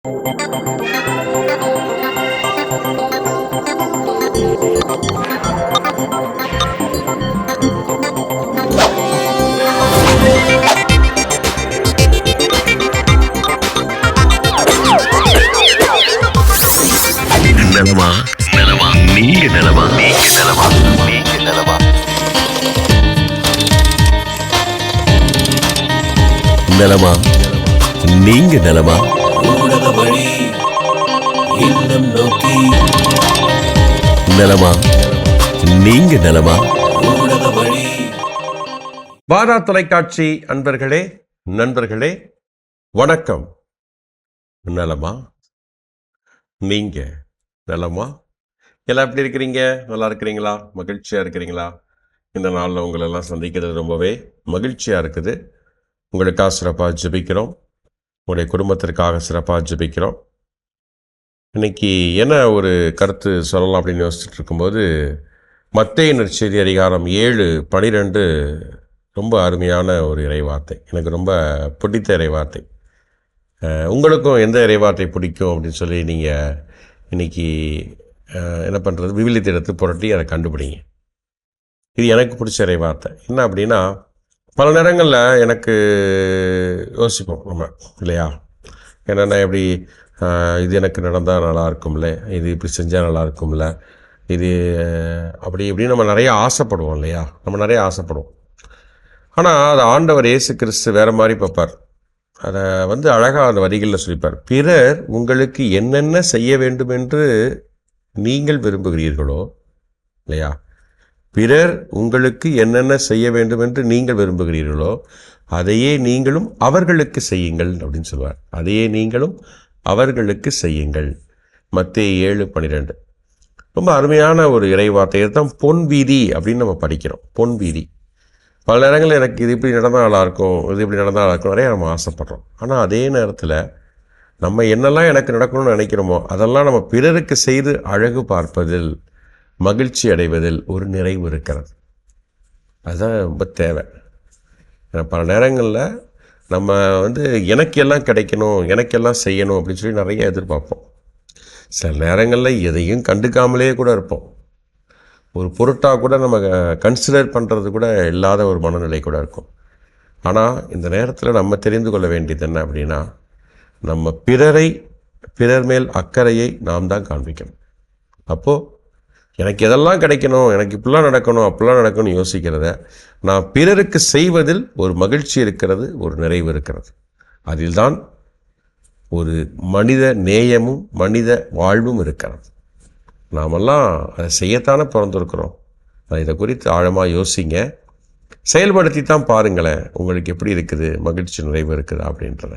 நலமா நலமா நீங்க நலமா நீங்க நலமா நீங்க நலமா நலமா நீங்க நலமா ஊடக வழி இல்லம் நோக்கி நலமா நீங்க நலமா ஊடக வழி. வாரா தொலைக்காட்சி அன்பர்களே, நண்பர்களே, வணக்கம். நலமா நீங்க நலமா? எல்லாம் எப்படி இருக்கிறீங்க? நல்லா இருக்கிறீங்களா? மகிழ்ச்சியா இருக்கிறீங்களா? இந்த நாளில் உங்களெல்லாம் சந்திக்கிறது ரொம்பவே மகிழ்ச்சியா இருக்குது. உங்களுக்காக சிறப்பாக ஜெபிக்கிறோம், உங்களுடைய குடும்பத்திற்காக சிறப்பாக ஜெபிக்கிறோம். இன்னைக்கு என்ன ஒரு கருத்து சொல்லலாம் அப்படின்னு யோசிச்சுட்டு இருக்கும்போது, மத்தேயு நற்செய்தி அதிகாரம் 7:12 ரொம்ப அருமையான ஒரு இறைவார்த்தை. எனக்கு ரொம்ப பிடித்த இறைவார்த்தை. உங்களுக்கும் எந்த இறைவார்த்தை பிடிக்கும் அப்படின்னு சொல்லி நீங்கள் இன்னைக்கு என்ன பண்ணுறது, விவிலியத்தை எடுத்து புரட்டி அதை கண்டுபிடிங்க. இது எனக்கு பிடிச்ச இறைவார்த்தை. என்ன அப்படின்னா, பல நேரங்களில் எனக்கு யோசிப்போம் நம்ம, இல்லையா? என்னென்னா எப்படி இது எனக்கு நடந்தால் நல்லா இருக்கும்ல, இது இப்படி செஞ்சால் நல்லா இருக்கும்ல, இது அப்படி இப்படின்னு நம்ம நிறைய ஆசைப்படுவோம், இல்லையா? நம்ம நிறைய ஆசைப்படுவோம். ஆனால் அது ஆண்டவர் இயேசு கிறிஸ்து வேறு மாதிரி பார்ப்பார். அதை அழகாக அந்த வரிகளில் சொல்லிப்பார். பிறர் உங்களுக்கு என்னென்ன செய்ய வேண்டும் என்று நீங்கள் விரும்புகிறீர்களோ, இல்லையா? பிறர் உங்களுக்கு என்னென்ன செய்ய வேண்டும் என்று நீங்கள் விரும்புகிறீர்களோ அதையே நீங்களும் அவர்களுக்கு செய்யுங்கள் அப்படின்னு சொல்லுவார். அதையே நீங்களும் அவர்களுக்கு செய்யுங்கள். மத்தேயு 7:12 ரொம்ப அருமையான ஒரு இறைவார்த்தை. தான் பொன் வீதி அப்படின்னு நம்ம படிக்கிறோம். பொன் வீதி. பல நேரங்களில் எனக்கு இது இப்படி நடந்தால் நல்லாயிருக்கும், இது இப்படி நடந்தால் நல்லாயிருக்கும், நிறைய நம்ம ஆசைப்படுறோம். ஆனால் அதே நேரத்தில் நம்ம என்னெல்லாம் எனக்கு நடக்கணும்னு நினைக்கிறோமோ அதெல்லாம் நம்ம பிறருக்கு செய்து அழகு பார்ப்பதில், மகிழ்ச்சி அடைவதில் ஒரு நிறைவு இருக்கிறது. அதுதான் ரொம்ப தேவை. பல நேரங்களில் நம்ம எனக்கு எல்லாம் கிடைக்கணும், எனக்கெல்லாம் செய்யணும் அப்படின்னு சொல்லி நிறைய எதிர்பார்ப்போம். சில நேரங்களில் எதையும் கண்டுக்காமலே கூட இருப்போம். ஒரு பொருட்டாக கூட நம்ம கன்சிடர் பண்ணுறது கூட இல்லாத ஒரு மனநிலை கூட இருக்கும். ஆனால் இந்த நேரத்தில் நம்ம தெரிந்து கொள்ள வேண்டியது என்ன அப்படின்னா, நம்ம பிறர் மேல் அக்கறையை நாம் தான் காண்பிக்கணும். அப்போது எனக்கு எதெல்லாம் கிடைக்கணும், எனக்கு இப்படிலாம் நடக்கணும், அப்படிலாம் நடக்கணும்னு யோசிக்கிறத நான் பிறருக்கு செய்வதில் ஒரு மகிழ்ச்சி இருக்கிறது, ஒரு நிறைவு இருக்கிறது. அதில்தான் ஒரு மனித நேயமும் மனித வாழ்வும் இருக்கிறது. நாமெல்லாம் அதை செய்யத்தானே பிறந்திருக்கிறோம். இதை குறித்து ஆழமாக யோசிங்க, செயல்படுத்தி தான் பாருங்களேன், உங்களுக்கு எப்படி இருக்குது, மகிழ்ச்சி நிறைவு இருக்குதா அப்படின்றத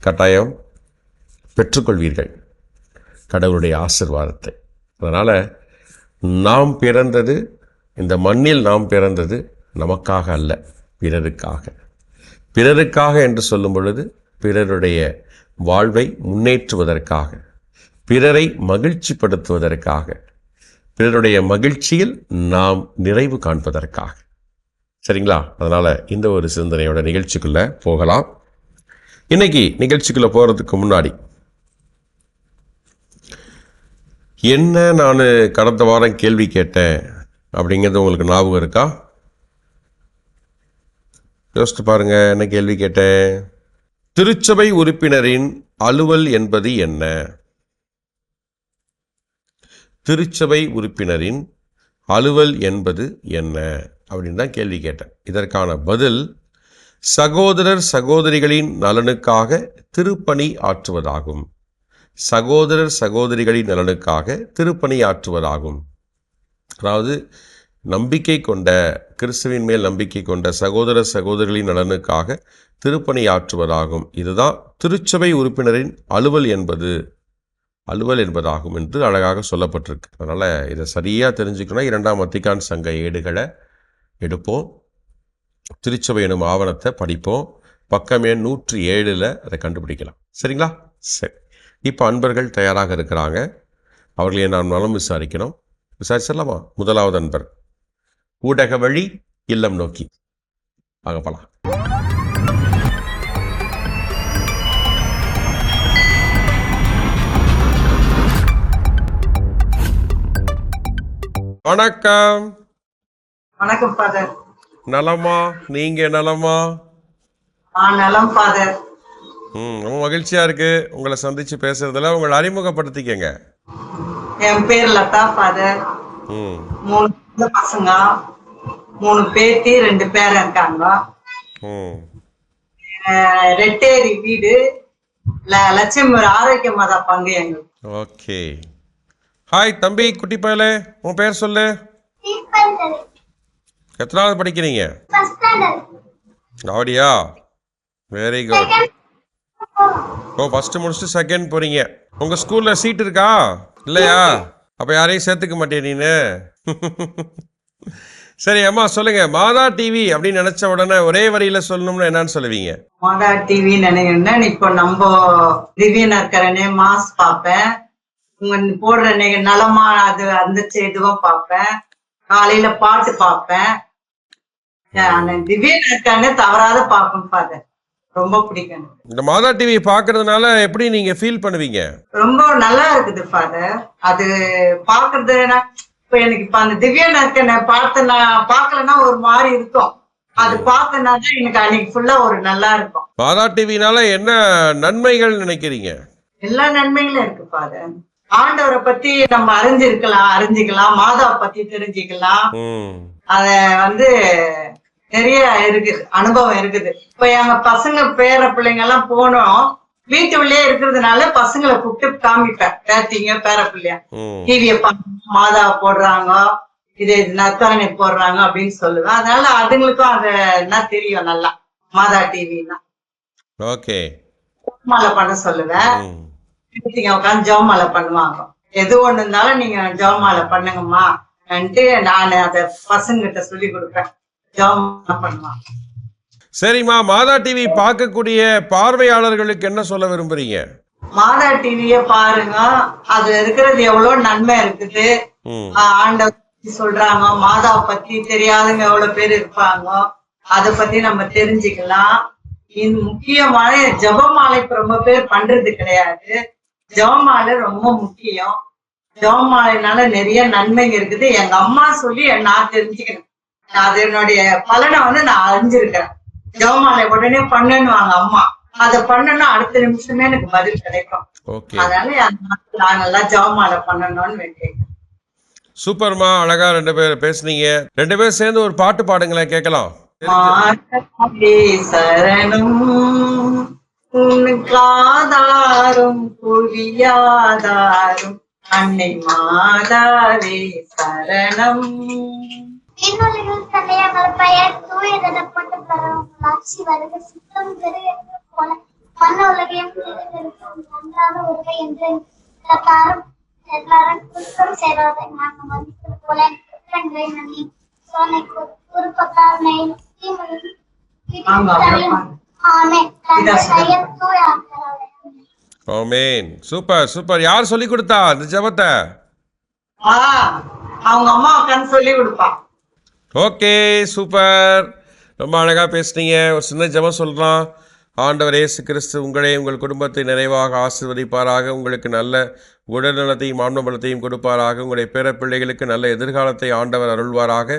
கட்டாயம் பெற்றுக்கொள்வீர்கள், கடவுளுடைய ஆசீர்வாதத்தை. அதனால் நாம் பிறந்தது, இந்த மண்ணில் நாம் பிறந்தது நமக்காக அல்ல, பிறருக்காக. பிறருக்காக என்று சொல்லும் பொழுது பிறருடைய வாழ்வை முன்னேற்றுவதற்காக, பிறரை மகிழ்ச்சிப்படுத்துவதற்காக, பிறருடைய மகிழ்ச்சியில் நாம் நிறைவு காண்பதற்காக. சரிங்களா? அதனால் இந்த ஒரு சிந்தனையோட நிகழ்ச்சிக்குள்ளே போகலாம். இன்னைக்கு நிகழ்ச்சிக்குள்ளே போகிறதுக்கு முன்னாடி என்ன நான் கடந்த வாரம் கேள்வி கேட்டேன் அப்படிங்கிறது உங்களுக்கு ஞாபகம் இருக்கா? யோசித்து பாருங்க. என்ன கேள்வி கேட்டேன்? திருச்சபை உறுப்பினரின் அலுவல் என்பது என்ன? திருச்சபை உறுப்பினரின் அலுவல் என்பது என்ன அப்படின்னு தான் கேள்வி கேட்டேன். இதற்கான பதில் சகோதரர் சகோதரிகளின் நலனுக்காக திருப்பணி ஆற்றுவதாகும். சகோதரர் சகோதரிகளின் நலனுக்காக திருப்பணி ஆற்றுவதாகும். அதாவது நம்பிக்கை கொண்ட, கிறிஸ்துவின் மேல் நம்பிக்கை கொண்ட சகோதர சகோதரிகளின் நலனுக்காக திருப்பணி ஆற்றுவதாகும். இதுதான் திருச்சபை உறுப்பினரின் அலுவல் என்பதாகும் என்று அழகாக சொல்லப்பட்டிருக்கு. அதனால் இதை சரியாக தெரிஞ்சுக்கணும். 2ஆம் வத்திக்கான் சங்க ஏடுகளை எடுப்போம், திருச்சபை எனும் ஆவணத்தை படிப்போம். பக்கம் எண் 107 அதை கண்டுபிடிக்கலாம். சரிங்களா? சரி. இப்போ அன்பர்கள் தயாராக இருக்கிறாங்க. அவர்களை நான் நலம் விசாரிக்கணும். விசாரிச்சிடலாமா? முதலாவது அன்பர், ஊடக வழி இல்லம் நோக்கி. வாங்க போலாம். வணக்கம். வணக்கம் ஃபாதர். நலமா? நீங்க நலமா? நலம் ஃபாதர். ரொம்ப மகிழ்ச்சியா இருக்கு உங்களை சந்திச்சு பேசுறதுல. உங்களை அறிமுகப்படுத்திக்கங்க. என் பேர் லதா ஃபாதர். ம் 3 பசங்க, 3 பேத்தி, 2 பேர் இருக்காங்க. ம் ரெட்டேரி வீடு, லட்சுமி ஆரோக்கிய மாதா பங்கு எங்களுக்கு. ஓகே. ஹாய் தம்பி, குட்டி பயலே, உன் பேர் சொல்லு. எத்தனாவது படிக்கிறீங்க? அப்படியா? Very good. ஃபர்ஸ்ட் முடிச்சுட்டு செகண்ட் போறீங்க. உங்க ஸ்கூல்ல சீட் இருக்கா இல்லையா? அப்ப யாரையும் சேர்த்துக்க மாட்டே நீனு. சரி அம்மா சொல்லுங்க, மாதா டிவி அப்படின்னு நினைச்ச உடனே ஒரே வரியில சொல்லணும்னு என்னன்னு சொல்லுவீங்க? மாதா டிவி நினைக்கிறேன்னா இப்போ நம்ம திவ்யனா இருக்கிறனே மாஸ் பார்ப்பேன். உங்க போடுற நலமா அது அந்த இதுவும் பார்ப்பேன். காலையில பாட்டு பார்ப்பேன். திவ்யனா இருக்கானே தவறாத பார்ப்பேன் ஃபாதர். ரொம்ப பிடிக்கும். இந்த மாதா டிவி பாக்குறதுனால எப்படி நீங்க ஃபீல் பண்ணுவீங்க? ரொம்ப நல்லா இருக்குது ஃபாதர். அது பாக்குறதுனா இப்ப எனக்கு இப்ப அந்த திவ்யனா இருக்க பாக்கலன்னா ஒரு மாதிரி இருக்கும். அது பார்த்தனால எனக்கு அன்னைக்கு ஃபுல்லா ஒரு நல்லா இருக்கும். மாதா டிவினால என்ன நன்மைகள் நினைக்கிறீங்க? எல்லா நன்மைகளும் இருக்கு ஃபாதர். ஆண்டவரை பத்தி நம்ம அறிஞ்சிக்கலாம், மாதாவை பத்தி தெரிஞ்சுக்கலாம். அத நிறைய இருக்குது, அனுபவம் இருக்குது. இப்ப எங்க பசங்க பேர பிள்ளைங்க எல்லாம் போனோம், வீட்டுக்குள்ளே இருக்கிறதுனால பசங்களை கூப்பிட்டு காமிப்பேன். பேத்திங்க பேர பிள்ளைய டிவிய மாதாவை போடுறாங்க, இது நற்கரணை போடுறாங்க அப்படின்னு சொல்லுவேன். அதனால அதுங்களுக்கும் அது என்ன தெரியும் நல்லா, மாதா டிவின்னா. ஓகே. ஜெபமாலை பண்ண சொல்லுவேன். உட்காந்து ஜெபமாலை பண்ணுவாங்க. எது ஒண்ணு இருந்தாலும் நீங்க ஜெபமாலை பண்ணுங்கம்மா, நான் அத பசங்க கிட்ட சொல்லி கொடுப்பேன். சரிம்மா, மாதா டிவி பார்க்கக்கூடிய பார்வையாளர்களுக்கு என்ன சொல்ல விரும்புறீங்க? மாதா டிவிய பாருங்க, அதுல இருக்கிறது எவ்வளவு நன்மை இருக்குது. ஆண்டவர் சொல்றாங்க, மாதாவை பத்தி தெரியாதவங்க எவ்வளவு பேர் இருப்பாங்க, அத பத்தி நம்ம தெரிஞ்சுக்கலாம். முக்கியமான ஜெபமாலை ரொம்ப பேர் பண்றது கிடையாது. ஜெபமாலை ரொம்ப முக்கியம். ஜெபமாலைனால நிறைய நன்மைங்க இருக்குது. எங்க அம்மா சொல்லி நான் தெரிஞ்சுக்கிறேன். அது என்னுடைய பலனை நான் அறிஞ்சிருக்கிறேன். ஜெபமாலை உடனே பண்ணுவாங்க அம்மா, அத பண்ணனா அடுத்த நிமிஷமே எனக்கு பதில் கிடைக்கும். அதனால நான் நல்லா ஜெபமாலை பண்ணணும்னு வேண்டியேன். சூப்பர்மா, அழகா 2 பேர் பேசுனீங்க. 2 பேர் சேர்ந்து ஒரு பாட்டு பாடுங்களேன், கேட்கலாம். சரணம் உனக்காதாரும் புவியாதாரும் அன்னை மாதாவே சரணம். இன்னொரு தந்தையாமல் பெயர் தூயதனப்பட்டு பரவலாட்சி வருக சித்தம் பெருகிறது போல மண்ண உலகையும் நன்றாக வருக என்று எல்லாரும் குற்றம் செய்வதை நாங்கள் மதிப்பது போல குற்றங்களை நன்னி சோனை குறுப்பத்தால் நெய் ஆமென். Super super. யார் சொல்லி கொடுத்தா இந்த ஜெபத்தை? அவங்க அம்மா உட்கார்ந்து சொல்லி கொடுப்பா. Okay, super. ரொம்ப அழகா பேசுனீங்க. ஒரு சின்ன ஜெபம் சொல்றான். ஆண்டவர் இயேசு கிறிஸ்து உங்களை உங்கள் குடும்பத்தை நிறைவாக ஆசீர்வதிப்பாராக. உங்களுக்கு நல்ல உடல்நலத்தையும் ஆன்ம பலத்தையும் கொடுப்பாராக. உங்களுடைய பேர பிள்ளைகளுக்கு நல்ல எதிர்காலத்தை ஆண்டவர் அருள்வாராக.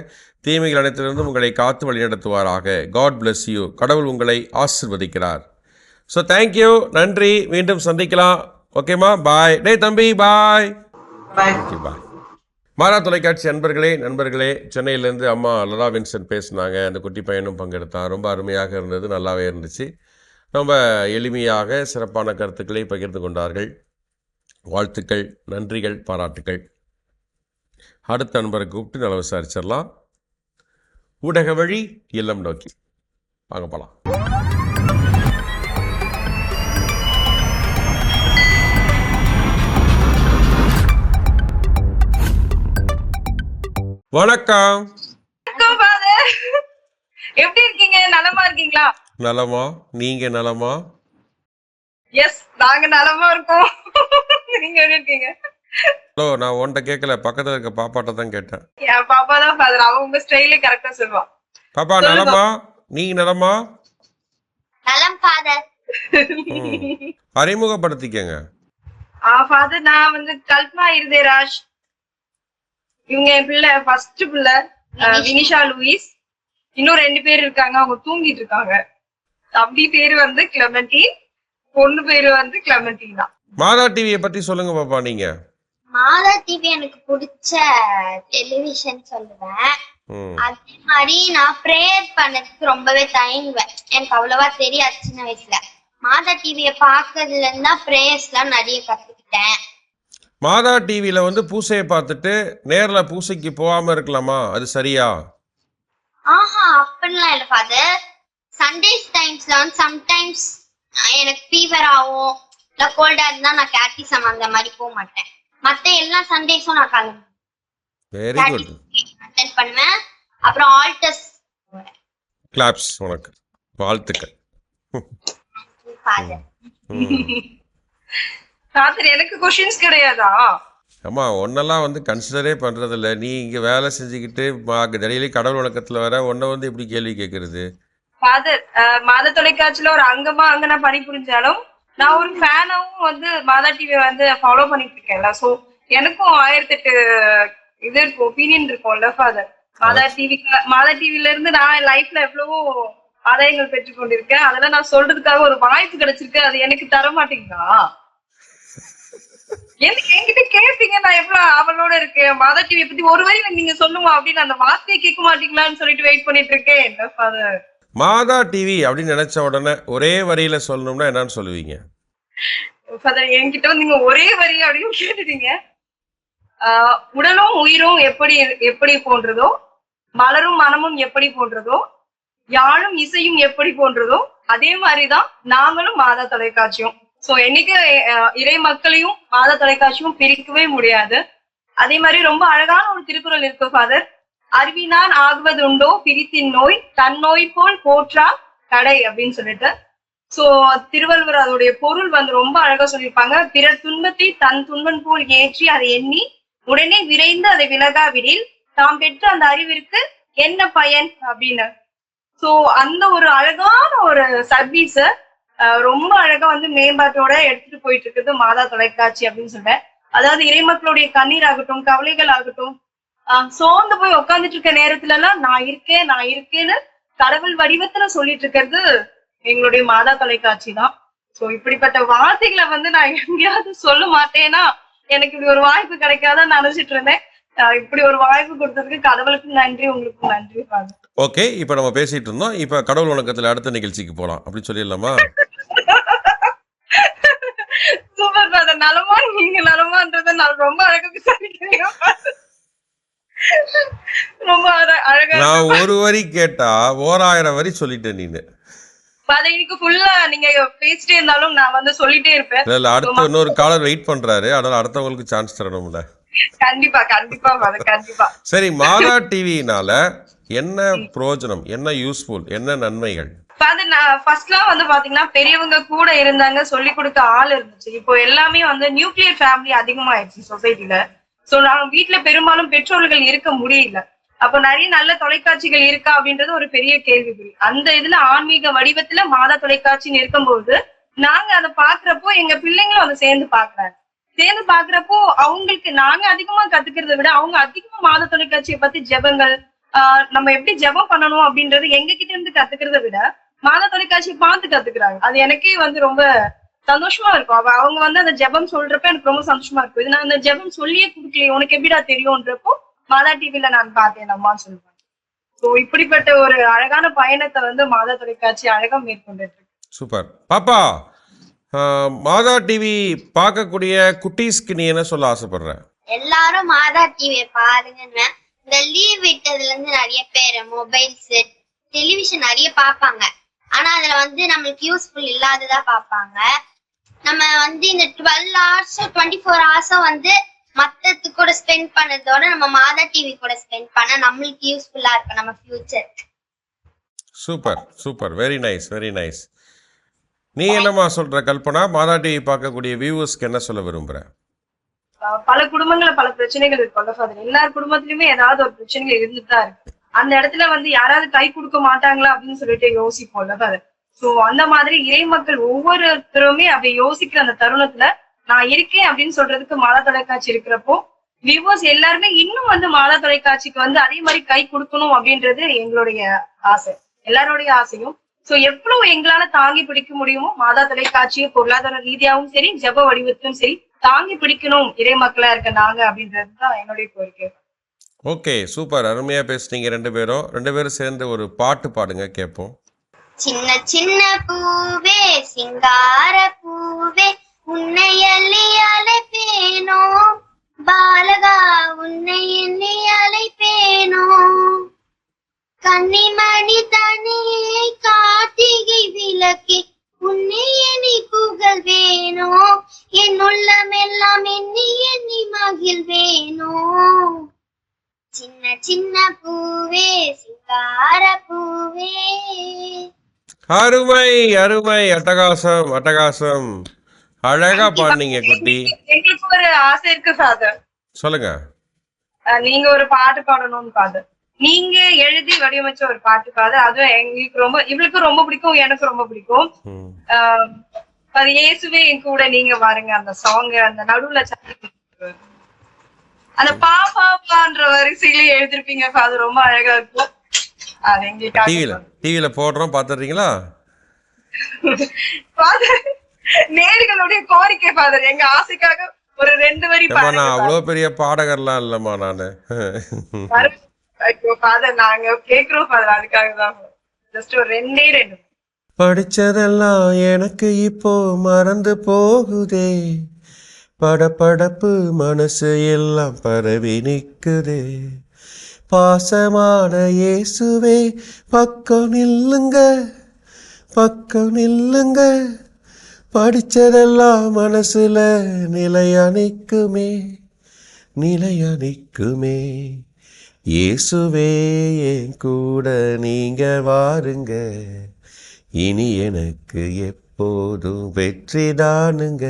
தீமைகள் அனைத்திலிருந்தும் உங்களை காத்து வழிநடத்துவாராக. God bless you. கடவுள் உங்களை ஆசீர்வதிக்கிறார். ஸோ தேங்க்யூ, நன்றி. மீண்டும் சந்திக்கலாம். ஓகேம்மா, பாய். டே தம்பி, பாய். பாய். மாதா தொலைக்காட்சி நண்பர்களே, சென்னையிலேருந்து அம்மா லதா வின்சென்ட் பேசினாங்க. அந்த குட்டி பையனும் பங்கெடுத்தான். ரொம்ப அருமையாக இருந்தது, நல்லாவே இருந்துச்சு. ரொம்ப எளிமையாக சிறப்பான கருத்துக்களை பகிர்ந்து கொண்டார்கள். வாழ்த்துக்கள், நன்றிகள், பாராட்டுக்கள். அடுத்த நண்பரை கூப்பிட்டு நல்லா விசாரிச்சிடலாம். ஊடக வழி இல்லம் நோக்கி வாங்க போகலாம். வணக்கம். எப்படி இருக்கீங்க? நலமா இருக்கீங்களா? நலமா, நீங்க நலமா? எஸ், நாங்க நலமா இருக்கோம். நீங்க எப்படி இருக்கீங்க? ஹலோ, நான் உன்கிட்ட கேட்கல, பக்கத்துல இருக்க பாப்பாட்ட தான் கேட்டேன். என் பாப்பா தான் ஃபாதர், அவ உங்க ஸ்டைலே கரெக்டா சொல்வா. பாப்பா நலமா? நீங்க நலமா? நலம் ஃபாதர். அறிமுகப்படுத்திக்கங்க. ஃபாதர், நான் கல்பனா இருதேராஜ். இவங்க என் பிள்ளை, ஃபர்ஸ்ட் பிள்ளை வினிஷா லூயிஸ். இன்னும் 2 பேர் இருக்காங்க, அவங்க தூங்கிட்டு இருக்காங்க. தம்பி பேரு வந்து கிளமெண்டின், பொண்ணு பேரு வந்து கிளமெண்டின் தான். மாதா டிவியை பத்தி சொல்லுங்க பாப்பா. நீங்க மாதா டிவி எனக்கு பிடிச்ச டெலிவிஷன் சொல்லுவேன். அதே மாதிரி நான் ப்ரேயர் பண்ணதுக்கு ரொம்பவே தயங்குவேன். எனக்கு அவ்வளவா தெரியாது சின்ன வயசுல. மாதா டிவியை பாக்குறதுல இருந்தா ப்ரேயர்ஸ் எல்லாம் நிறைய கத்துக்கிட்டேன். மாதா டிவியில வந்து பூசையை பார்த்துட்டு நேர்ல பூசைக்கு போகாம இருக்கலாமா? அது சரியா? ஆஹா, அப்படிலாம் இல்ல ஃபாதர். சண்டேஸ் டைம்ஸ்ல வந்து சம்டைம்ஸ் எனக்கு ஃபீவர் ஆகும், இல்ல கோல்டா இருந்தா நான் கேட்டிசம் அந்த மாதிரி போக மாட்டேன். மத்த எல்லா சண்டேஸும் நான் கிளம்புவேன், வெரி குட். அட்டெண்ட் பண்ணுவேன். அப்புறம் ஆல்டர்ஸ் கிளாப்ஸ். உனக்கு வாழ்த்துக்கள். ஃபாதர். ஃபாதர் எனக்கு क्वेश्चंस கிடையாதா? அம்மா ஒன்னெல்லாம் வந்து கன்சிடரே பண்றதில்ல. நீ இங்க வேலை செஞ்சுக்கிட்டு டெய்லி கடவுள் வணக்கத்துல வர உன்னை வந்து எப்படி கேள்வி கேட்கறது? ஃபாதர், மாதா தொலைக்காட்சியில ஒரு அங்கமா அங்க நான் பணிபுரிஞ்சாலும் நான் ஒரு ஃபேனாவும் வந்து மாதா டிவி வந்து ஃபாலோ பண்ணிட்டு இருக்கேன்ல. சோ எனக்கும் 1008 இது இருக்கும், ஒப்பீனியன் இருக்கும்ல ஃபாதர். மாதா டிவில இருந்து நான் லைஃப்ல எவ்வளவோ ஆதாயங்கள் பெற்றுக் கொண்டிருக்கேன். அதெல்லாம் நான் சொல்றதுக்காக ஒரு வாய்ப்பு கிடைச்சிருக்கு, அது எனக்கு தர மாட்டீங்களா? என்கிட்ட கேட்பீங்க, நான் எவ்வளவு அவளோட இருக்கேன். மாதா டிவியை பத்தி ஒரு வரி நீங்க சொல்லுமா அப்படின்னு அந்த வார்த்தையை கேட்க மாட்டீங்களான்னு சொல்லிட்டு வெயிட் பண்ணிட்டு இருக்கேன். என்ன ஃபாதர், மாதா டிவி அப்படின்னு நினைச்ச உடனே ஒரே வரியில சொல்லணும்னா என்னன்னு சொல்லுவீங்க? ஃபாதர் என்கிட்ட வந்து நீங்க ஒரே வரி அப்படின்னு கேட்டுட்டீங்க. உடலும் உயிரும் எப்படி போன்றதோ, மலரும் மனமும் எப்படி போன்றதோ, யாழும் இசையும் எப்படி போன்றதோ, அதே மாதிரிதான் நாங்களும் மாதா தொலைக்காட்சியும். சோ என்னைக்கு இறை மக்களையும் மாதா தொலைக்காட்சியும் பிரிக்கவே முடியாது. அதே மாதிரி ரொம்ப அழகான ஒரு திருக்குறள் இருக்கு ஃபாதர். அறிவினான் ஆகுவது உண்டோ பிரித்தின் நோய், தன் நோய் போல் போற்றா கடை அப்படின்னு சொல்லிட்டு. சோ திருவள்ளுவர் அதோடைய பொருள் வந்து ரொம்ப அழகா சொல்லியிருப்பாங்க. பிறர் துன்பத்தை தன் துன்பம் போல் ஏற்றி அதை எண்ணி உடனே விரைந்து அதை விலகாவிடில் தாம் பெற்ற அந்த அறிவிற்கு என்ன பயன் அப்படின்னு. சோ அந்த ஒரு அழகான ஒரு சர்வீஸ ரொம்ப அழகா வந்து மேம்பாட்டோட எடுத்துட்டு போயிட்டு இருக்குது மாதா தொலைக்காட்சி அப்படின்னு சொல்றேன். அதாவது இறைமக்களுடைய கண்ணீர் ஆகட்டும், கவலைகள் ஆகட்டும், சோர்ந்து போய் உட்காந்துட்டு இருக்க நேரத்துல எல்லாம் நான் இருக்கேன்னு கடவுள் வடிவத்துல சொல்லிட்டு இருக்கிறது எங்களுடைய மாதா தொலைக்காட்சி தான். சோ இப்படிப்பட்ட வார்த்தைகளை வந்து நான் எங்கேயாவது சொல்ல மாட்டேன்னா எனக்கு இப்படி ஒரு வாய்ப்பு கிடைக்காதான் நினைச்சிட்டு இருந்தேன். இப்படி ஒரு வாய்ப்பு கொடுத்ததுக்கு கடவுளுக்கும் நன்றி, உங்களுக்கும் நன்றி. ஓகே, இப்ப நம்ம பேசிட்டு இருந்தோம். இப்ப கடவுள் வணக்கத்துல அடுத்த நிகழ்ச்சிக்கு போலாம் அப்படின்னு சொல்லிடலாமா? Super father. நலமா நீங்க நலமான்றத நான் ரொம்ப அழகா விசாரிக்கிறீங்க. ரொம்ப அழகா. நான் ஒரு வரி கேட்டா 1000 வரி சொல்லிட்டேன் நீங்க. இன்னைக்கு ஃபுல்லா நீங்க பேசிட்டே இருந்தாலும் நான் வந்து சொல்லிட்டே இருப்பேன். இல்ல அடுத்த இன்னொரு காலர் வெயிட் பண்றாரு, அதனால அடுத்தவங்களுக்கு சான்ஸ் தரணும்ல. கண்டிப்பா கண்டிப்பா கண்டிப்பா. சரி, மாதா டிவினால என்ன பிரயோஜனம், என்ன யூஸ்ஃபுல், என்ன நன்மைகள்? ஃபர்ஸ்ட்லாம் வந்து பாத்தீங்கன்னா பெரியவங்க கூட இருந்தாங்க, சொல்லி கொடுக்க ஆள் இருந்துச்சு. இப்போ எல்லாமே வந்து நியூக்ளியர் ஃபேமிலி அதிகமாயிடுச்சு சொசைட்டில. சோ நான் வீட்டுல பெரும்பாலும் பெற்றோர்கள் இருக்க முடியல. அப்போ நிறைய நல்ல தொலைக்காட்சிகள் இருக்கா அப்படின்றது ஒரு பெரிய கேள்விக்குறி. அந்த இதுல ஆன்மீக வடிவத்துல மாதா தொலைக்காட்சின்னு இருக்கும்போது நாங்க அதை பாக்குறப்போ எங்க பிள்ளைங்களும் அதை சேர்ந்து பாக்குறப்போ அவங்களுக்கு நாங்க அதிகமா கத்துக்கிறத விட அவங்க அதிகமா மாதா தொலைக்காட்சியை பத்தி ஜெபங்கள், நம்ம எப்படி ஜெபம் பண்ணணும் அப்படின்றது எங்க கிட்ட இருந்து கத்துக்கிறத விட மாதா தொலைக்காட்சியை பார்த்து கத்துக்கிறாங்க. அது எனக்கே வந்து ரொம்ப சந்தோஷமா இருக்கும். அவங்க வந்து அந்த ஜெபம் சொல்றப்ப எனக்கு ரொம்ப சந்தோஷமா இருக்கும். இது நான் அந்த ஜெபம் சொல்லியே கொடுக்கலையே, உனக்கு எப்படிடா தெரியும்ன்றப்போ மாதா டிவில நான் பார்த்தேன் அம்மா சொல்லுவாங்க. சோ இப்படிப்பட்ட ஒரு அழகான பயணத்தை வந்து மாதா தொலைக்காட்சி அழகா மேற்கொண்டுட்டு இருக்கு. சூப்பர். பாப்பா, மாதா டிவி பார்க்கக்கூடிய குட்டீஸ்க்கு நீ என்ன சொல்ல ஆசைப்படுற? எல்லாரும் மாதா டிவியை பாருங்க. இந்த லீவ் விட்டதுல இருந்து நிறைய பேர் மொபைல்ஸ், டெலிவிஷன் நிறைய பாப்பாங்க. ஆனா அதுல வந்து நம்மளுக்கு யூஸ்ஃபுல் இல்லாததா பாப்பாங்க. நம்ம வந்து இந்த 12 hours 24 hours வந்து மத்தது கூட ஸ்பெண்ட் பண்ணதோட நம்ம மாதா டிவி கூட ஸ்பெண்ட் பண்ணா நம்மளுக்கு யூஸ்ஃபுல்லா இருக்கும் நம்ம future. Super super, very nice very nice. நீ என்னமா சொல்ற கல்பனா? மாதா டிவி பார்க்கக்கூடிய வியூவர்ஸ்க்கு என்ன சொல்ல விரும்புற? பல குடும்பங்கள்ல பல பிரச்சனைகள் இருக்கும்ல ஃபாதர். எல்லார் குடும்பத்திலுமே ஏதாவது ஒரு பிரச்சனைகள் இருந்துட்டு தான் இருக்கு. அந்த இடத்துல வந்து யாராவது கை கொடுக்க மாட்டாங்களா அப்படின்னு சொல்லிட்டு யோசிப்போம்ல ஃபாதர். சோ அந்த மாதிரி இறை மக்கள் ஒவ்வொருத்தருமே அப்படி யோசிக்கிற அந்த தருணத்துல நான் இருக்கேன் அப்படின்னு சொல்றதுக்கு மாதா தொலைக்காட்சி இருக்கிறப்போ வியூவர்ஸ் எல்லாருமே இன்னும் வந்து மாதா தொலைக்காட்சிக்கு வந்து அதே மாதிரி கை கொடுக்கணும் அப்படின்றது எங்களுடைய ஆசை, எல்லாருடைய ஆசையும். சோ எவ்வளவு எங்களால தாங்கி பிடிக்க முடியுமோ மாதா தொலைக்காட்சியை பொருளாதார ரீதியாகவும் சரி ஜெப வடிவத்திலும் சரி தாங்கி பிடிக்கணும் இறை மக்களா இருக்க நாங்க அப்படின்றதுதான் என்னுடைய கோரிக்கை. ஓகே, சூப்பர், அருமையா பேசுனீங்க ரெண்டு பேரும் சேர்ந்து ஒரு பாட்டு பாடுங்க கேட்போம். சின்ன சின்ன பூவே சிங்கார பூவே உன்னை அள்ளி அழைப்பேனோ, பாலகா உன்னை எண்ணி அழைப்பேனோ, கன்னிமணி தனியை கார்த்திகை விளக்கே உன்னை எண்ணி புகழ்வேனோ, என் உள்ளமெல்லாம் எண்ணி எண்ணி மகிழ்வேனோ, சின்ன சின்ன பூவே சிங்கார பூவே. அருமை அருமை, அட்டகாசம் அட்டகாசம், அழகா பாடுனீங்க குட்டி. எங்களுக்கு ஒரு ஆசை இருக்கு ஃபாதர். சொல்லுங்க. நீங்க ஒரு பாட்டு பாடணும்னு ஃபாதர். நீங்க எழுதி வடிவமைச்ச ஒரு பாட்டு ஃபாதர். அதுவும் எங்களுக்கு ரொம்ப, இவளுக்கு ரொம்ப பிடிக்கும், எனக்கு ரொம்ப பிடிக்கும். அது இயேசுவே என் கூட நீங்க பாருங்க அந்த சாங், அந்த நடுவுல அந்த பாப்பான்ற வரிசையில எழுதிருப்பீங்க ஃபாதர், ரொம்ப அழகா இருக்கும். அது எங்களுக்கு டிவில போடுறோம், பாத்துறீங்களா ஃபாதர்? நேர்களுடைய கோரிக்கை ஃபாதர், எங்க ஆசைக்காக ஒரு 2 வரி பாடுங்க. நான் அவ்வளவு பெரிய பாடகர்லாம் இல்லம்மா நானு. ஃபாதர் நாங்க கேக்குறோம் ஃபாதர், அதுக்காக தான் ஜஸ்ட் ஒரு 2 படிச்சதெல்லாம் எனக்கு இப்போ மறந்து போகுதே, படபடப்பு மனசு எல்லாம் பரவி நிக்குதே, பாசமான இயேசுவே பக்கம் நில்லுங்க பக்கம் நில்லுங்க, படிச்சதெல்லாம் மனசுல நிலையா நிக்குமே நிலையா நிக்குமே, இயேசுவே என் கூட நீங்க வாருங்க, இனி எனக்கு எப்போதும் வெற்றி தானுங்க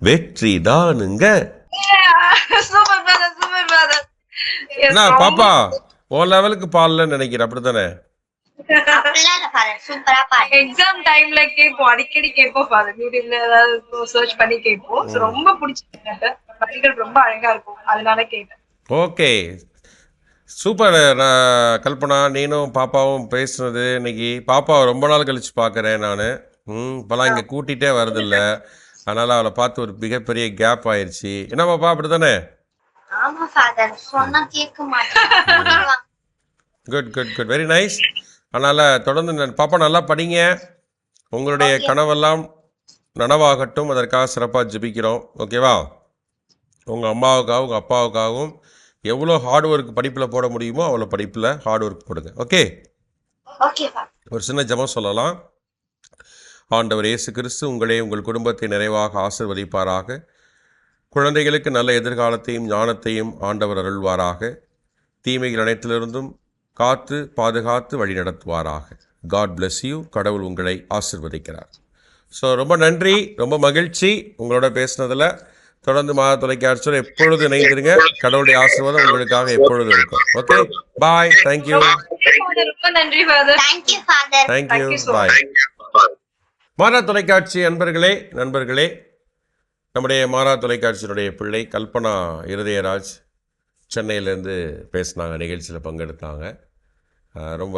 வெற்றி தானுங்க. Super father, super father. என்ன பாப்பா உன் லெவலுக்கு பாடலன்னு நினைக்கிறேன், அப்படித்தானே? எக்ஸாம் டைம்ல கேட்போம், அடிக்கடி கேட்போம் ஃபாதர், யூடியூப்ல ஏதாவது சர்ச் பண்ணி கேட்போம். ரொம்ப பிடிச்சிருக்கு, வரிகள் ரொம்ப அழகா இருக்கும், அதனால கேட்டேன். Okay, super. நான் கல்பனா நீனும் பாப்பாவும் பேசுனது இன்னைக்கு, பாப்பாவை ரொம்ப நாள் கழிச்சு பார்க்குறேன் நான். இப்போலாம் இங்கே கூட்டிகிட்டே வரதில்ல, அதனால் அவளை பார்த்து ஒரு மிகப்பெரிய கேப் ஆயிடுச்சு. என்ன பாப்பா, அப்படி தானே? Good good good, very nice. அதனால் தொடர்ந்து பாப்பா நல்லா படிங்க, உங்களுடைய கனவெல்லாம் நனவாகட்டும், அதற்காக சிறப்பாக ஜெபிக்கிறோம். ஓகேவா? உங்கள் அம்மாவுக்காகவும் உங்கள் அப்பாவுக்காகவும் எவ்வளோ ஹார்ட் ஒர்க் படிப்பில் போட முடியுமோ அவ்வளோ படிப்பில் ஹார்ட் ஒர்க் போடுங்க. ஓகே, ஒரு சின்ன ஜெபம் சொல்லலாம். ஆண்டவர் இயேசு கிறிஸ்து உங்களே உங்கள் குடும்பத்தை நிறைவாக ஆசீர்வதிப்பாராக, குழந்தைகளுக்கு நல்ல எதிர்காலத்தையும் ஞானத்தையும் ஆண்டவர் அருள்வாராக, தீமைகள் அனைத்திலிருந்தும் காத்து பாதுகாத்து வழி நடத்துவாராக. God bless you. கடவுள் உங்களை ஆசீர்வதிக்கிறார். ஸோ ரொம்ப நன்றி, ரொம்ப மகிழ்ச்சி உங்களோட பேசுனதில். தொடர்ந்து மாதா தொலைக்காட்சியில் எப்பொழுது இணைந்திருங்க, கடவுளுடைய ஆசீர்வாதம் உங்களுக்காக எப்பொழுது இருக்கும். ஓகே, பாய், தேங்க்யூ. ரொம்ப நன்றி ஃபாதர். தேங்க்யூ, பாய். மாதா தொலைக்காட்சி நண்பர்களே, நம்முடைய மாதா தொலைக்காட்சியினுடைய பிள்ளை கல்பனா இருதயராஜ் சென்னையிலேருந்து பேசினாங்க, நிகழ்ச்சியில் பங்கெடுத்தாங்க. ரொம்ப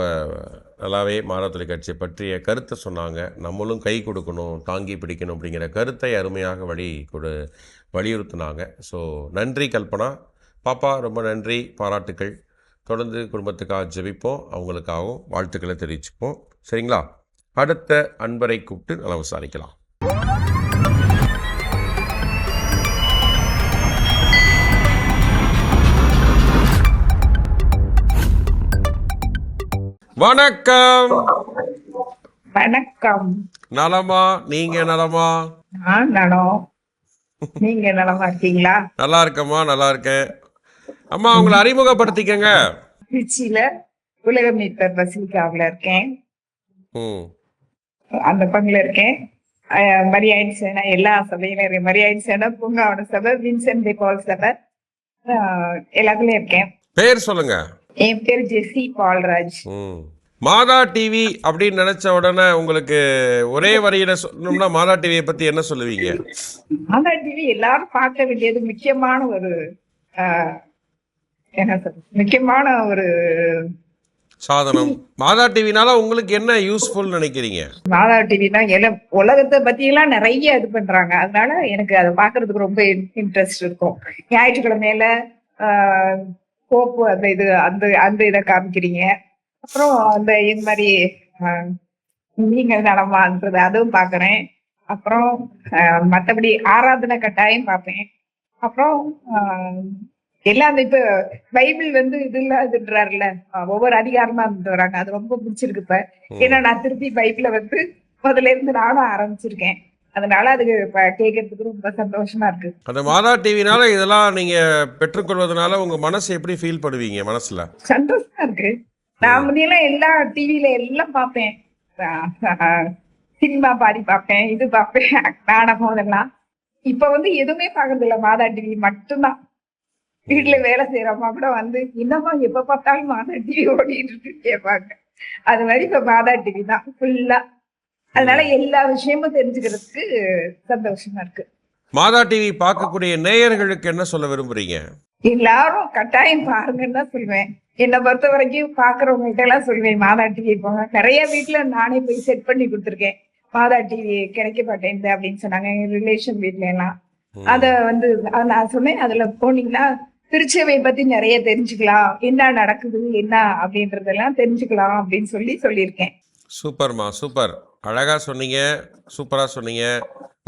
நல்லாவே மாதா தொலைக்காட்சியை பற்றிய கருத்தை சொன்னாங்க. நம்மளும் கை கொடுக்கணும், தாங்கி பிடிக்கணும் அப்படிங்கிற கருத்தை அருமையாக வலியுறுத்தினாங்க. ஸோ நன்றி கல்பனா. பாப்பா ரொம்ப நன்றி, பாராட்டுக்கள். தொடர்ந்து குடும்பத்துக்காக ஜெபிப்போம், அவங்களுக்காகவும் வாழ்த்துக்களை தெரிவிச்சுப்போம். சரிங்களா? அடுத்த அன்பரை கூப்பிட்டு நல்லா விசாரிக்கலாம். வணக்கம். வணக்கம். நலமா? நீங்க நலமா? நலம். நீங்க நலமா இருக்கீங்களா? நல்லா இருக்கம்மா, நல்லா இருக்கேன். அம்மா உங்களை அறிமுகப்படுத்திக்கங்க. திருச்சியில உலக மீட்பர் பசிலிக்காவுல இருக்கேன், அந்த பங்குல இருக்கேன். மரியாயின் சேனா எல்லா சபையிலும் இருக்கேன். மரியாயின் சேனா, பூங்காவன சபை, வின்சென்ட் டி பால் சபை, எல்லாத்துலயும் இருக்கேன். பேர் சொல்லுங்க. என் பேர் ஜெசி பால்ராஜ். மாதா டிவி அப்படின்னு நினைச்ச உடனே உங்களுக்கு ஒரே வரியில சொல்லணும்னா மாதா டிவியை பத்தி என்ன சொல்லுவீங்க? மாதா டிவி எல்லாரும் பார்க்க வேண்டியது முக்கியமான ஒரு ஆஹ், என்ன சொல்றது, முக்கியமான ஒரு சாதனம். மாதா டிவினால உங்களுக்கு என்ன யூஸ்ஃபுல் நினைக்கிறீங்க? மாதா டிவினா எல்லாம் உலகத்தை பத்தி எல்லாம் நிறைய இது பண்றாங்க. அதனால எனக்கு அதை பாக்குறதுக்கு ரொம்ப இன்ட்ரெஸ்ட் இருக்கும். ஞாயிற்றுக்கிழமையில ஆஹ், கோப்பு அந்த இது அந்த அந்த இதை காமிக்கிறீங்க. அப்புறம் அந்த இது மாதிரி ஆஹ், நீங்கள் நலமான்றது அதுவும் பாக்குறேன். அப்புறம் மத்தபடி ஆராதனை கட்டாயம் பார்ப்பேன். அப்புறம் எல்லாம் அந்த இப்ப பைபிள் வந்து இது இல்லாதுன்றாருல, ஒவ்வொரு அதிகாரமா இருந்துட்டு வராங்க. அது ரொம்ப பிடிச்சிருக்கு இப்ப. ஏன்னா நான் திருப்பி பைபிளை வந்து முதல்ல இருந்து நானும் ஆரம்பிச்சிருக்கேன். அதனால அது கேட்கறதுக்கு ரொம்ப சந்தோஷமா இருக்கு. அந்த மாதா டிவினால இதெல்லாம் நீங்க பெற்றுக்கொள்வதனால உங்க மனசு எப்படி ஃபீல் பண்ணுவீங்க? மனசுல சந்தோஷமா இருக்கு. நான் முன்னெல்லாம் எல்லா டிவில எல்லாம் பார்ப்பேன். சினிமா பாடி பார்ப்பேன், இது பார்ப்பேன், நாடகம் இதெல்லாம். இப்ப வந்து எதுவுமே பாக்குறது இல்ல, மாதா டிவி மட்டும்தான். வீட்டுல வேலை செய்யறவங்க கூட வந்து என்னமா எப்ப பார்த்தாலும் மாதா டிவி ஓடிட்டு இருக்கு கேட்பாங்க. அது மாதிரி இப்ப மாதா டிவி தான் ஃபுல்லா. அதனால எல்லா விஷயமும் தெரிஞ்சுக்கிறதுக்கு சந்தோஷமா இருக்கு. மாதா டிவி பார்க்கக்கூடிய நேயர்களுக்கு என்ன சொல்ல விரும்புறீங்க? எல்லாரும் கட்டாயம் பாருங்கன்னு தான் சொல்லுவேன். என்னை பொறுத்த வரைக்கும் பாக்குறவங்ககிட்ட எல்லாம் சொல்லுவேன், மாதா டிவி போங்க. நிறைய வீட்டுல நானே போய் செட் பண்ணி கொடுத்துருக்கேன். மாதா டிவி கிடைக்க மாட்டேங்குது அப்படின்னு சொன்னாங்க எங்க ரிலேஷன் வீட்ல எல்லாம். அத வந்து நான் சொன்னேன், அதுல போனீங்கன்னா திருச்சபையை பத்தி நிறைய தெரிஞ்சுக்கலாம், என்ன நடக்குது என்ன அப்படின்றதெல்லாம் தெரிஞ்சுக்கலாம் அப்படின்னு சொல்லியிருக்கேன். சூப்பர்மா, சூப்பர். அழகா சொன்னீங்க, சூப்பரா சொன்னீங்க.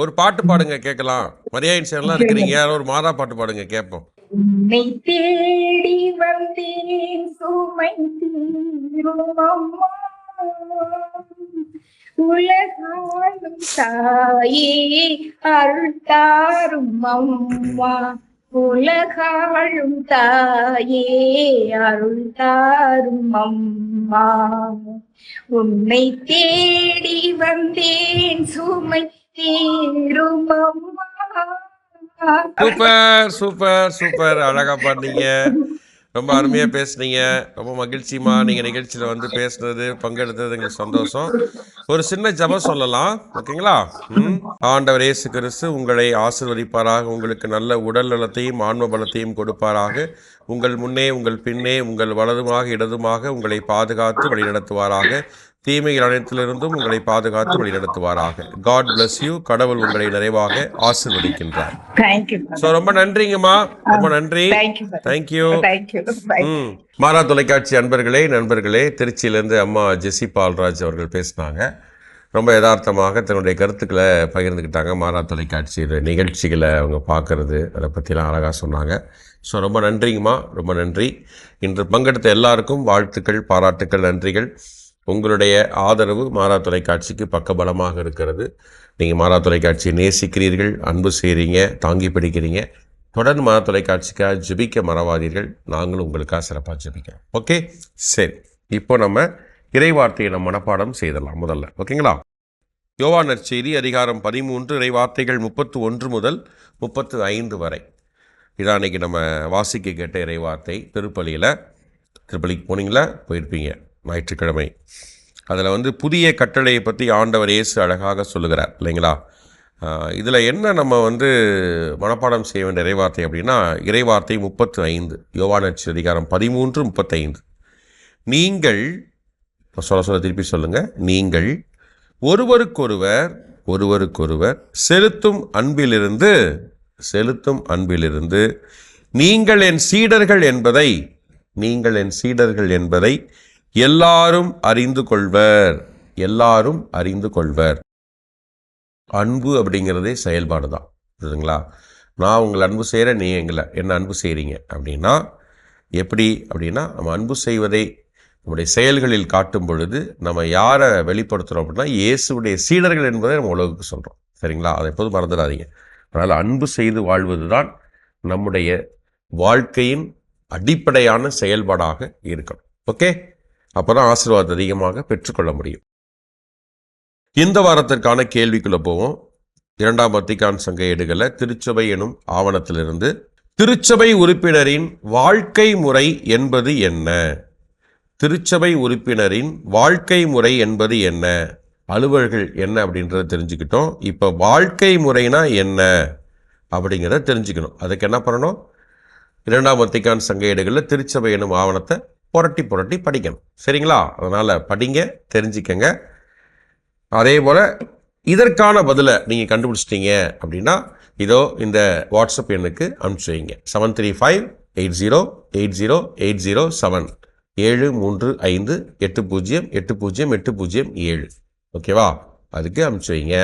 ஒரு பாட்டு பாடுங்க கேட்கலாம். மரியாயின் சேனல்லாம் இருக்கிறீங்க, ஒரு மாதா பாட்டு பாடுங்க கேட்போம். உன்னை தேடி வந்தேன் சுமை தீரும் அம்மா, உலகாளும் தாயே அருள் தாரும் அம்மா, உலகாளும் தாயே அருள் தாரும் அம்மா, உன்னை தேடி வந்தேன் சுமை தீரும் அம்மா. Super super super. அழகா பாடுனீங்க, ரொம்ப அருமையா பேசுனீங்க. ரொம்ப மகிழ்ச்சிமா நீங்க நிகழ்ச்சியில வந்து பேசுனது, பங்கெடுத்தது எங்களுக்கு சந்தோஷம். ஒரு சின்ன ஜெபம் சொல்லலாம், ஓகேங்களா? ஆண்டவர் இயேசு கிறிஸ்து உங்களை ஆசீர்வதிப்பாராக, உங்களுக்கு நல்ல உடல் நலத்தையும் ஆன்ம பலத்தையும் கொடுப்பாராக, உங்கள் முன்னே உங்கள் பின்னே உங்கள் வலதுமாக இடதுமாக உங்களை பாதுகாத்து வழிநடத்துவாராக, தீமைகள் அனைத்திலிருந்தும் உங்களை பாதுகாத்து வழிநடத்துவாராக. God bless you. கடவுள் உங்களை நிறைவாக ஆசீர்வதிக்கின்றார். ரொம்ப நன்றிங்கம்மா, ரொம்ப நன்றி. தேங்க்யூ. மாதா தொலைக்காட்சி நண்பர்களே, திருச்சியிலேருந்து அம்மா ஜெசி பால்ராஜ் அவர்கள் பேசினாங்க. ரொம்ப யதார்த்தமாக தன்னுடைய கருத்துக்களை பகிர்ந்துக்கிட்டாங்க. மாதா தொலைக்காட்சி நிகழ்ச்சிகளை அவங்க பார்க்கறது, அதை பற்றிலாம் அழகாக சொன்னாங்க. ஸோ ரொம்ப நன்றிங்கம்மா, ரொம்ப நன்றி. இன்று பங்கெடுத்த எல்லாருக்கும் வாழ்த்துக்கள், பாராட்டுக்கள், நன்றிகள். உங்களுடைய ஆதரவு மாதா தொலைக்காட்சிக்கு பக்கபலமாக இருக்கிறது. நீங்கள் மாதா தொலைக்காட்சியை நேசிக்கிறீர்கள், அன்பு செய்கிறீங்க, தாங்கி பிடிக்கிறீங்க. தொடர்ந்து மாதா தொலைக்காட்சிக்காக ஜெபிக்க மறவாதீர்கள். நாங்களும் உங்களுக்காக சிறப்பாக ஜெபிக்கிறோம். ஓகே, சரி. இப்போ நம்ம இறைவார்த்தையை நம்ம மனப்பாடம் செய்தலாம் முதல்ல, ஓகேங்களா? யோவான் நற்செய்தி அதிகாரம் 13, இறைவார்த்தைகள் 31 முதல் 35 வரை. இதான் அன்றைக்கி நம்ம வாசிக்க கேட்ட இறைவார்த்தை. திருப்பலிக்கு போனீங்களா? போயிருப்பீங்க ஞாயிற்றுக்கிழமை. அதில் வந்து புதிய கட்டளையை பற்றி ஆண்டவர் இயேசு அழகாக சொல்லுகிறார் இல்லைங்களா? இதில் என்ன நம்ம வந்து மனப்பாடம் செய்ய வேண்டிய இறைவார்த்தை அப்படின்னா, இறைவார்த்தை 35, யோவான் நற்செய்தி அதிகாரம் 13, 35. நீங்கள் சொல்ல திருப்பி சொல்லுங்கள். நீங்கள் ஒருவருக்கொருவர் செலுத்தும் அன்பிலிருந்து நீங்கள் என் சீடர்கள் என்பதை எல்லாரும் அறிந்து கொள்வர். அன்பு அப்படிங்கிறதே செயல்பாடு தான், புரியுதுங்களா? நான் உங்களை அன்பு செய்கிறேன், நீ என்ன அன்பு செய்கிறீங்க அப்படின்னா எப்படி அப்படின்னா, நம்ம அன்பு செய்வதை நம்முடைய செயல்களில் காட்டும் பொழுது நம்ம யாரை வெளிப்படுத்துகிறோம் அப்படின்னா இயேசுடைய சீடர்கள் என்பதை நம்ம உலகுக்கு சொல்கிறோம். சரிங்களா? அதை எப்போதும் மறந்துடாதீங்க. அதனால் அன்பு செய்து வாழ்வது தான் நம்முடைய வாழ்க்கையின் அடிப்படையான செயல்பாடாக இருக்கணும். ஓகே, அப்போ தான் ஆசீர்வாதம் அதிகமாக பெற்றுக்கொள்ள முடியும். இந்த வாரத்திற்கான கேள்விக்குள்ளே போவோம். 2ஆம் வத்திக்கான் சங்க ஏடுகளை திருச்சபை எனும் ஆவணத்திலிருந்து, திருச்சபை உறுப்பினரின் வாழ்க்கை முறை என்பது என்ன? திருச்சபை உறுப்பினரின் வாழ்க்கை முறை என்பது என்ன? அலுவல்கள் என்ன அப்படின்றத தெரிஞ்சுக்கிட்டோம். இப்போ வாழ்க்கை முறைனா என்ன அப்படிங்கிறத தெரிஞ்சுக்கணும். அதுக்கு என்ன பண்ணணும்? இரண்டாம் வத்திக்கான் சங்க ஏடுகளில் திருச்சபை எனும் ஆவணத்தை புரட்டி புரட்டி படிக்கணும். சரிங்களா? அதனால் படிங்க, தெரிஞ்சுக்கங்க. அதே போல் இதற்கான பதிலை நீங்கள் கண்டுபிடிச்சிட்டீங்க அப்படின்னா இதோ இந்த வாட்ஸ்அப் எண்ணுக்கு அனுப்பிச்சு வைங்க. 7358080807 73580808007. ஓகேவா? அதுக்கு அனுப்பிச்சு வைங்க.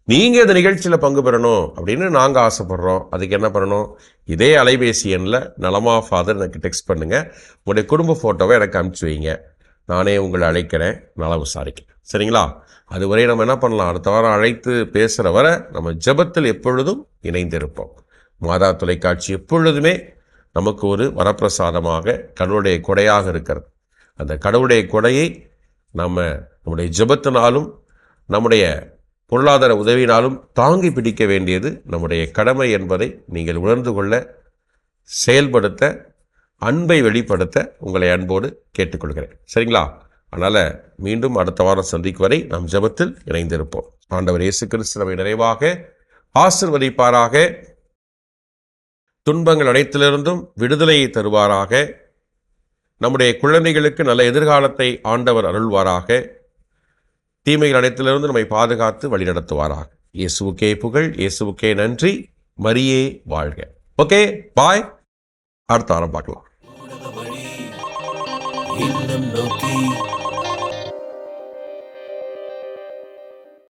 நீங்கள் இந்த நிகழ்ச்சியில் பங்கு பெறணும் அப்படின்னு நாங்கள் ஆசைப்படுறோம். அதுக்கு என்ன பண்ணணும்? இதே அலைபேசி எண்ணில் நலமா ஃபாதர் எனக்கு டெக்ஸ்ட் பண்ணுங்கள். உங்களுடைய குடும்ப ஃபோட்டோவை எனக்கு அனுப்பிச்சு வைங்க. நானே உங்களை அழைக்கிறேன், நலம் விசாரிக்கிறேன். சரிங்களா? அதுவரை நம்ம என்ன பண்ணலாம்? அடுத்த வாரம் அழைத்து பேசுகிற வரை நம்ம ஜெபத்தில் எப்பொழுதும் இணைந்திருப்போம். மாதா தொலைக்காட்சி எப்பொழுதுமே நமக்கு ஒரு வரப்பிரசாதமாக கடவுளுடைய கொடையாக இருக்கிறது. அந்த கடவுளுடைய கொடையை நம்முடைய ஜெபத்தினாலும் நம்முடைய பொருளாதார உதவியினாலும் தாங்கி பிடிக்க வேண்டியது நம்முடைய கடமை என்பதை நீங்கள் உணர்ந்து கொள்ள, செயல்படுத்த, அன்பை வெளிப்படுத்த உங்களை அன்போடு கேட்டுக்கொள்கிறேன். சரிங்களா? அதனால் மீண்டும் அடுத்த வாரம் சந்திக்கும் வரை நாம் ஜெபத்தில் இணைந்திருப்போம். ஆண்டவர் இயேசு கிறிஸ்து நம்மை நிறைவாக ஆசீர்வதிப்பாராக. துன்பங்கள் அனைத்திலிருந்தும் விடுதலையை தருவாராக. நம்முடைய குழந்தைகளுக்கு நல்ல எதிர்காலத்தை ஆண்டவர் அருள்வாராக. தீமைகள் அனைத்திலிருந்து நம்மை பாதுகாத்து வழிநடத்துவாராக. இயேசுவுக்கே புகழ், இயேசுவுக்கே நன்றி, மரியே வாழ்க. ஓகே, பாய். அடுத்த வாரம் பார்க்கலாம்.